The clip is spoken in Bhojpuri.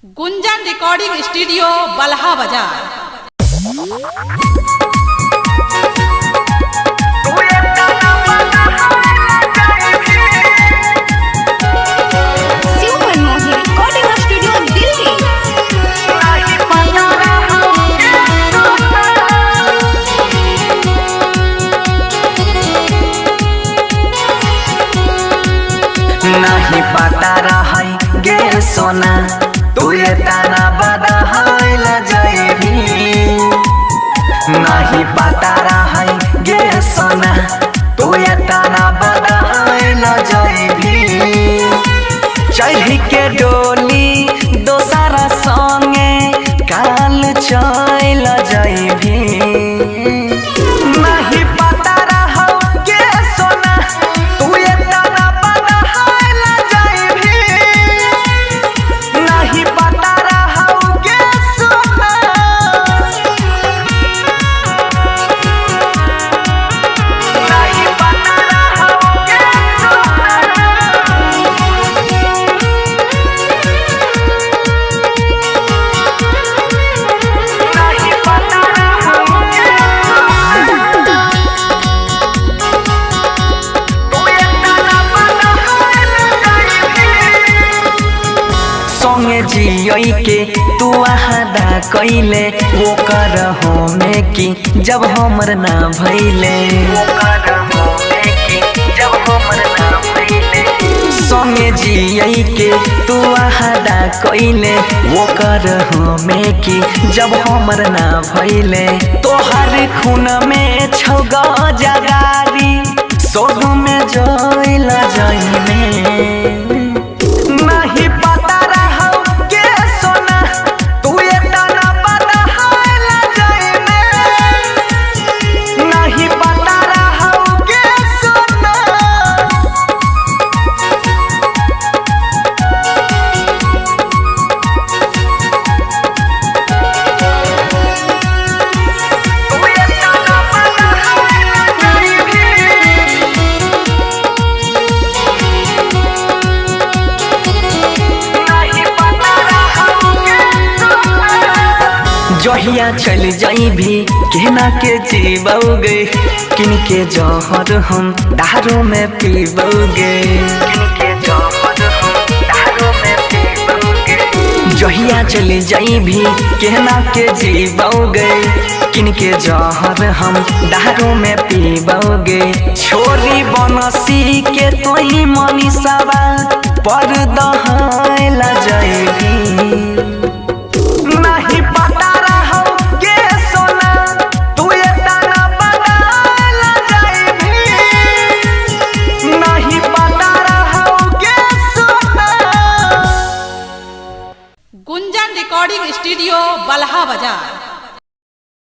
गुंजन रिकॉर्डिंग स्टूडियो बल्हा बाजार। नहीं पता रही गे सोना तू ये ताना बदहाइल जाइबी। नहीं पता रही गे सोना तू ये ताना बदहाइल जाइबी। चढ़ी के डोली दोसरा संगे काल चल जाइबी। नहीं पता रहो गे सोना तू ये ताना बदहाइल जाइबी। नहीं पता रहो गे सोना। नहीं पता रहो गे सोना। नहीं पता रहो गे सोना। तू ये ताना बदहाइल जाइबी। संगे जियई के तू आदा कइले वो कर हो में की जब हमर ना भइले। संगे जियई के तू आदा कइले वो कर हो में की जब हमर ना भइले। तोहर खून में छौग जगारी सोग में जइल जाइमे। नहीं पता रहो गे सोना तू ये ताना बदहाइल जाइबे। नहीं पता रहो गे सोना। तू ये ताना बदहाइल जाइबे। नहीं पता रहो गे सोना। जहिया चल जाइबी केना के जीबोगे किन के जहर हम दारू में पीबोगे। जहिया चल जाइबी केना के जीबोगे किन के जहर हम दारू में पीबोगे। छोरी बनसी के तोही मनीषावा पर दहाइल जाइबी। नहीं पता रहो गे सोना तू ये ताना बदहाइल जाइबी। नहीं पता रहो गे सोना। गुंजन रिकॉर्डिंग स्टूडियो बल्हा बाजार।